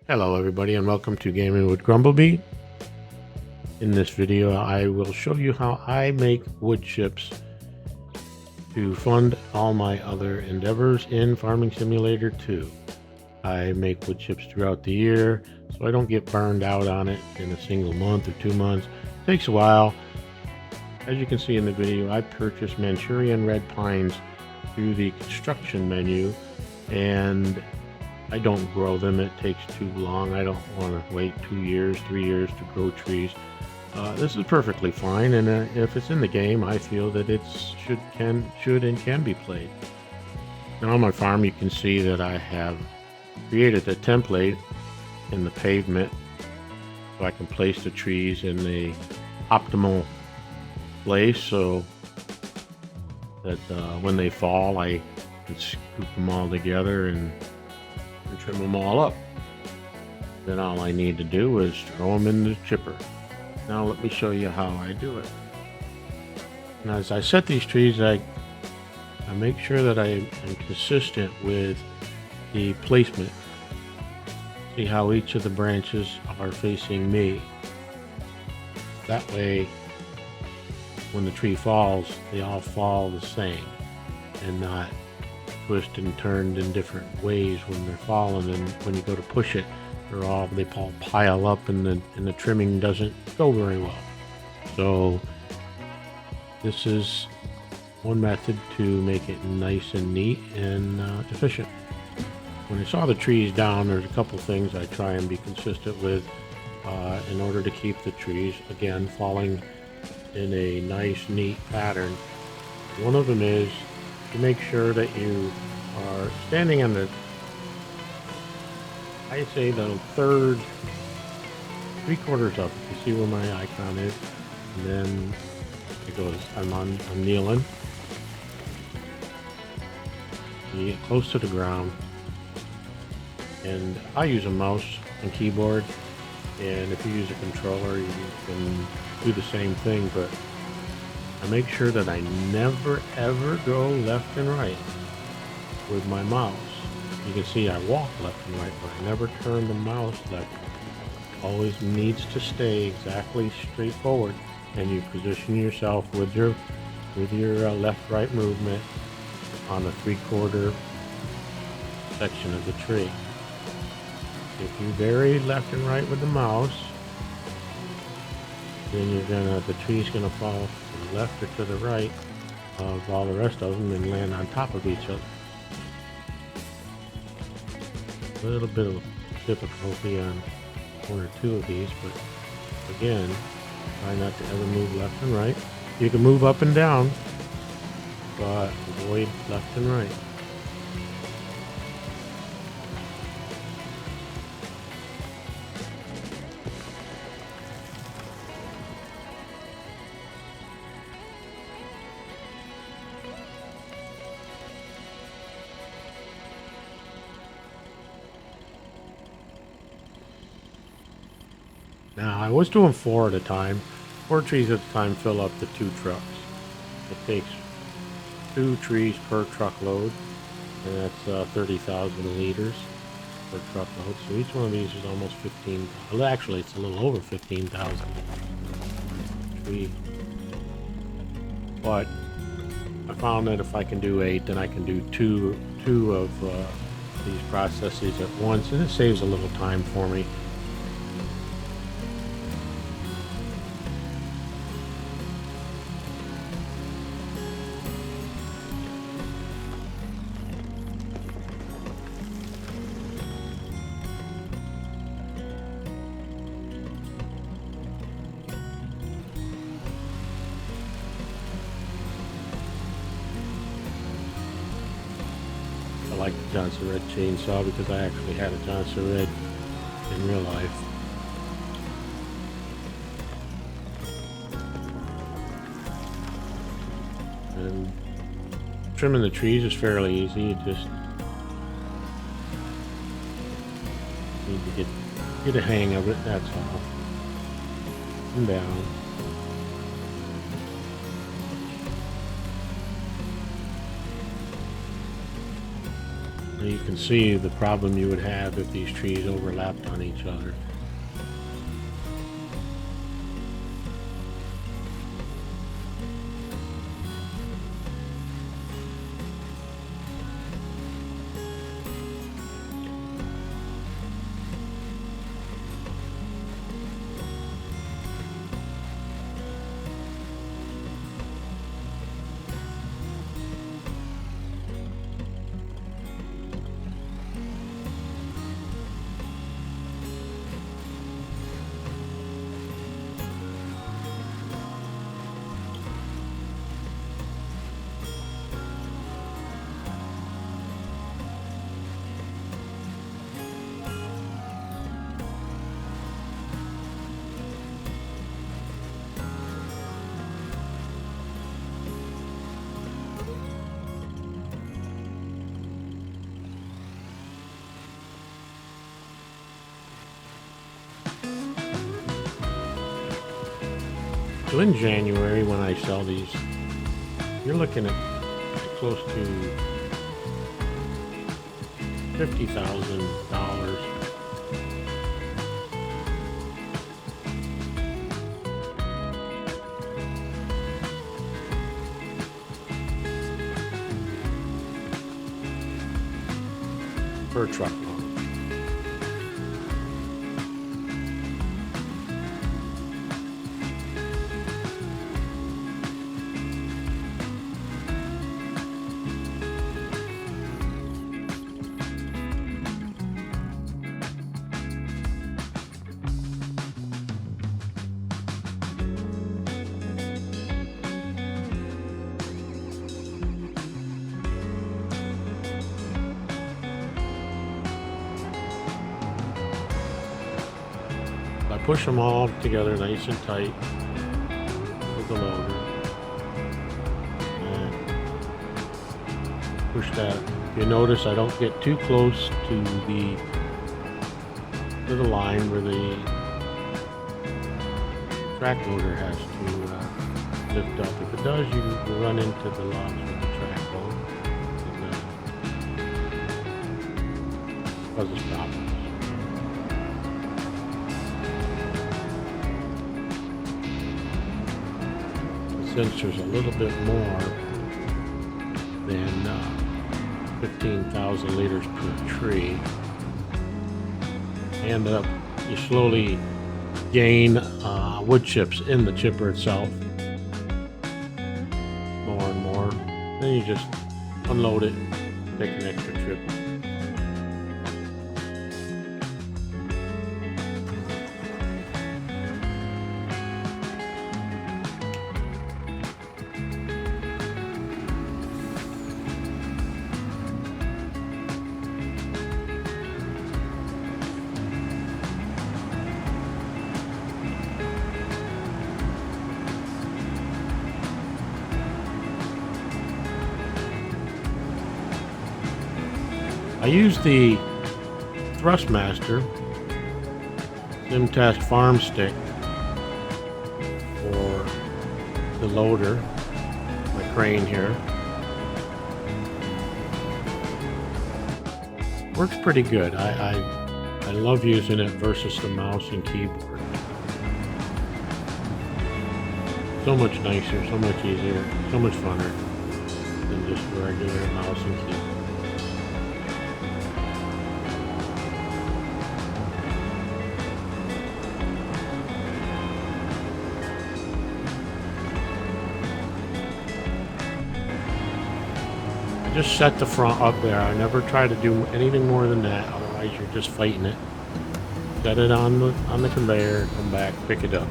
Hello everybody and welcome to Gaming with Grumblebee. In this video I will show you how I make wood chips to fund all my other endeavors in Farming Simulator 2. I make wood chips throughout the year so I don't get burned out on it in a single month or 2 months. It takes a while. As you can see in the video, I purchased Manchurian red pines through the construction menu, and I don't grow them. It takes too long. I don't want to wait 2 years, 3 years to grow trees. This is perfectly fine, and if it's in the game, I feel that it should and can be played. Now on my farm, you can see that I have created a template in the pavement so I can place the trees in the optimal place so that when they fall, I can scoop them all together and trim them all up. Then all I need to do is throw them in the chipper. Now let me show you how I do it. Now as I set these trees, I make sure that I am consistent with the placement. See how each of the branches are facing me. That way when the tree falls, they all fall the same and not twisted and turned in different ways when they're falling, and when you go to push it, they all pile up and the trimming doesn't go very well. So this is one method to make it nice and neat and efficient. When I saw the trees down, there's a couple things I try and be consistent with in order to keep the trees, again, falling in a nice, neat pattern. One of them is to make sure that you are standing on the, I say the third, 3/4 up. You see where my icon is, and then it goes. I'm kneeling. You get close to the ground, and I use a mouse and keyboard. And if you use a controller, you can do the same thing, but I make sure that I never ever go left and right with my mouse. You can see I walk left and right, but I never turn the mouse left. Always needs to stay exactly straight forward, and you position yourself with your left-right movement on the 3/4 section of the tree. If you vary left and right with the mouse, then the tree's gonna fall to the left or to the right of all the rest of them and land on top of each other. A little bit of difficulty on 1 or 2 of these, but again, try not to ever move left and right. You can move up and down, but avoid left and right. Now, I was doing 4 at a time. 4 trees at a time fill up the 2 trucks. It takes 2 trees per truckload, and that's 30,000 liters per truckload. So each one of these is almost 15. Well, actually, it's a little over 15,000 trees. But I found that if I can do 8, then I can do two of these processes at once, and it saves a little time for me. I like the Johnson Red chainsaw because I actually had a Johnson Red in real life. And trimming the trees is fairly easy. You just need to get a hang of it, that's all. And down. And you can see the problem you would have if these trees overlapped on each other. So in January, when I sell these, you're looking at close to $50,000. Per truckload. I push them all together nice and tight with the loader and push that. You notice I don't get too close to the line where the track loader has to lift up. If it does, you run into the logs with the track loader and causes problems. Since there's a little bit more than 15,000 liters per tree, and you slowly gain wood chips in the chipper itself, more and more. Then you just unload it, take an extra trip. I use the Thrustmaster Farmstick for the loader, my crane here. Works pretty good. I love using it versus the mouse and keyboard. So much nicer, so much easier, so much funner than just regular mouse and keyboard. Just set the front up there. I never try to do anything more than that, otherwise you're just fighting it. Set it on the conveyor, come back, pick it up.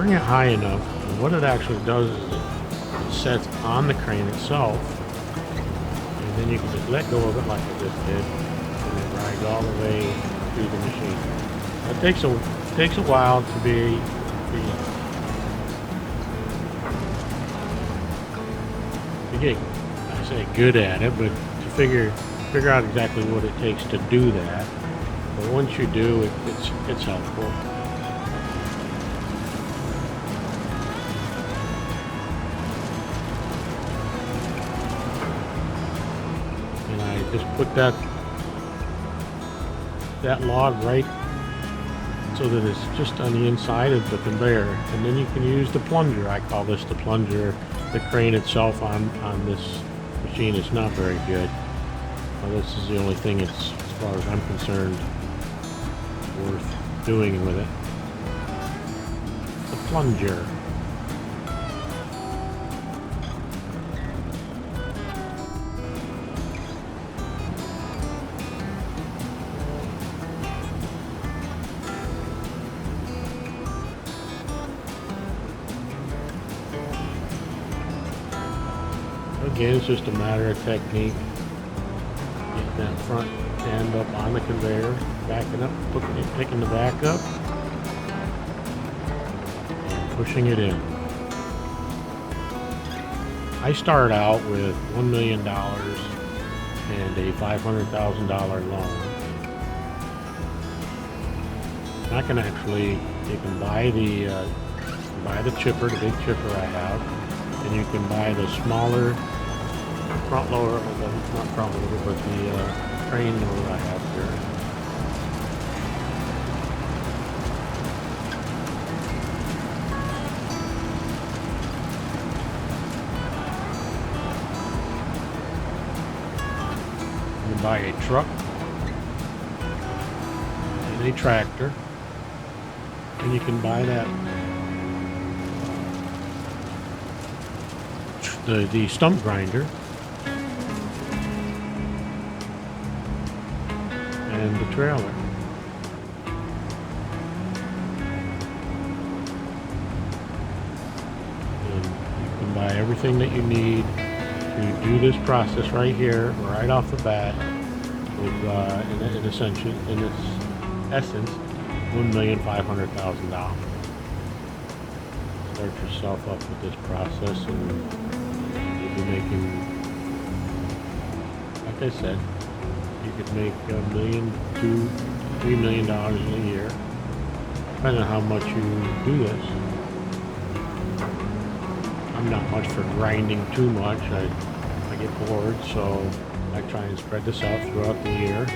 bring it high enough, and what it actually does is it sets on the crane itself, and then you can just let go of it like I just did, and it rides all the way through the machine. It takes a while to be get, I say good at it, but to figure out exactly what it takes to do that. But once you do, it's helpful. And I just put that log right so that it's just on the inside of the conveyor, and then you can use the plunger. I call this the plunger. The crane itself on this machine is not very good. This is the only thing, as far as I'm concerned, worth doing with it. The plunger. Again, it's just a matter of technique. Getting that front end up on the conveyor, backing up, picking the back up, and pushing it in. I started out with $1 million and a $500,000 loan. I can actually, you can buy the chipper, the big chipper I have, and you can buy the smaller front loader, not front loader, but the crane loader I have here. You can buy a truck and a tractor, and you can buy that the stump grinder and the trailer. And you can buy everything that you need to do this process right here, right off the bat, with in its essence, $1,500,000. Start yourself up with this process, and you'll be making, like I said, you could make $1 million, $2, $3 million in a year, depending on how much you do this. I'm not much for grinding too much. I get bored, so I try and spread this out throughout the year.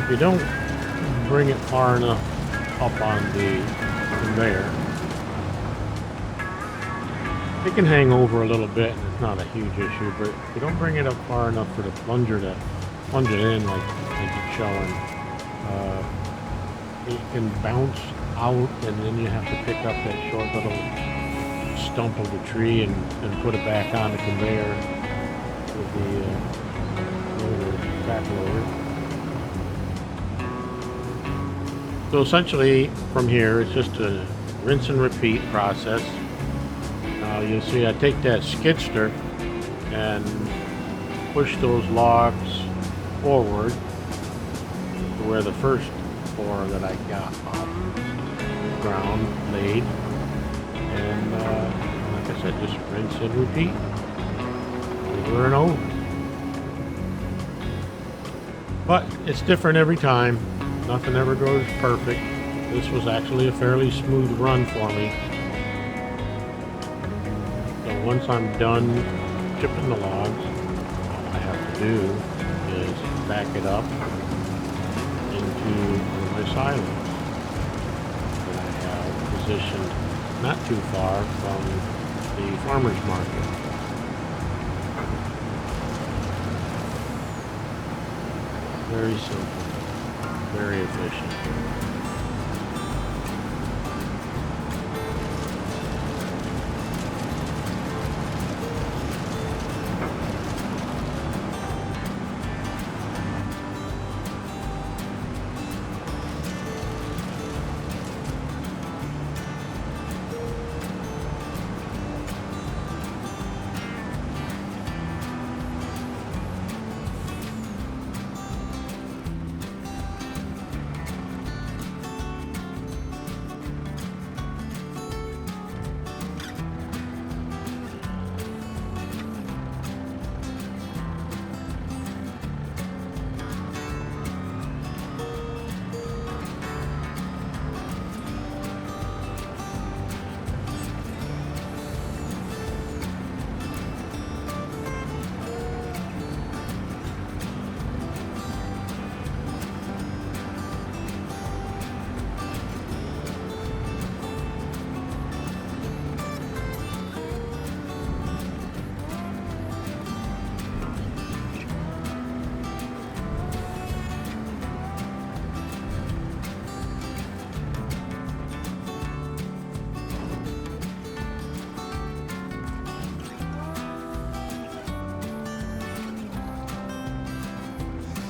If you don't bring it far enough up on the conveyor, it can hang over a little bit, and it's not a huge issue, but if you don't bring it up far enough for the plunger to plunge it in like it's showing, it can bounce out, and then you have to pick up that short little stump of the tree and put it back on the conveyor with the back loader. So essentially from here it's just a rinse and repeat process. Now you'll see I take that skidster and push those logs forward to where the first 4 that I got off the ground laid, and like I said, just rinse and repeat over and over. But it's different every time. Nothing ever goes perfect. This was actually a fairly smooth run for me. So once I'm done chipping the logs, all I have to do is back it up into one of my silos that I have positioned not too far from the farmer's market. Very simple, very efficient.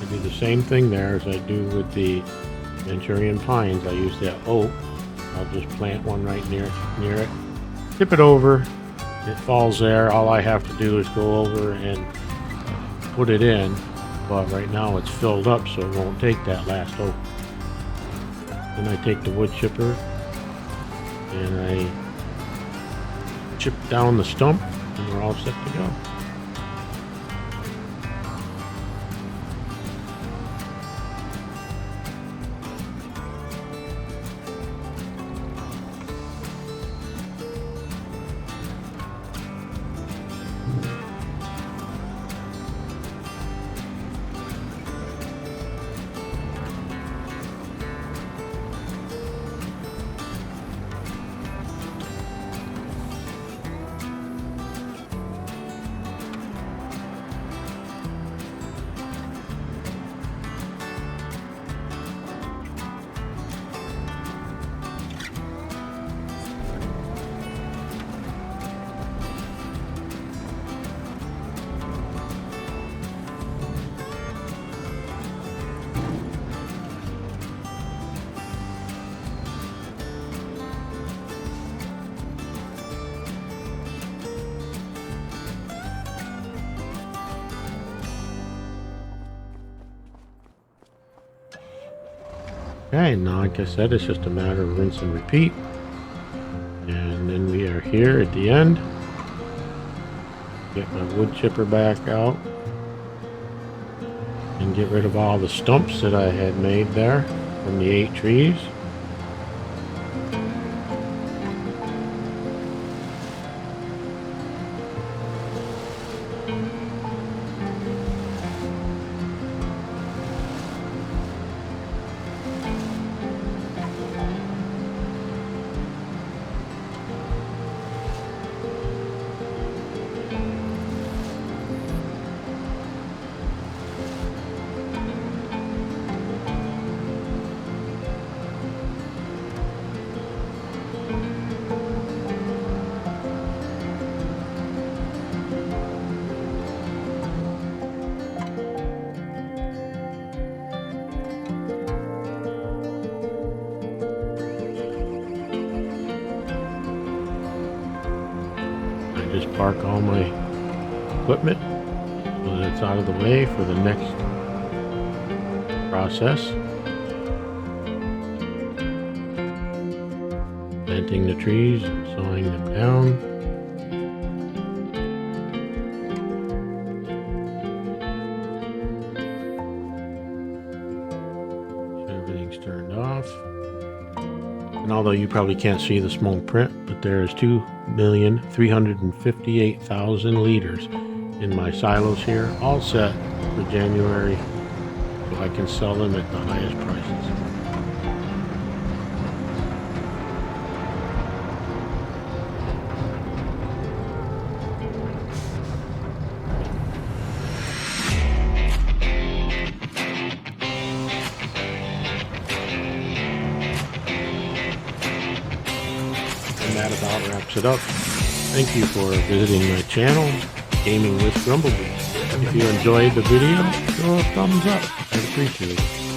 I do the same thing there as I do with the Manchurian pines. I use that oak. I'll just plant one right near it. Tip it over. It falls there. All I have to do is go over and put it in. But right now it's filled up, so it won't take that last oak. Then I take the wood chipper and I chip down the stump, and we're all set to go. Okay, now like I said, it's just a matter of rinse and repeat. And then we are here at the end. Get my wood chipper back out and get rid of all the stumps that I had made there from the 8 trees. Just park all my equipment so that it's out of the way for the next process. Planting the trees and sawing them down. So everything's turned off. And although you probably can't see the small print, but there is 2,358,000 liters in my silos here, all set for January, so I can sell them at the highest prices. And that about wraps it up. Thank you for visiting my channel, Gaming with Grumblebee. If you enjoyed the video, throw a thumbs up. I'd appreciate it.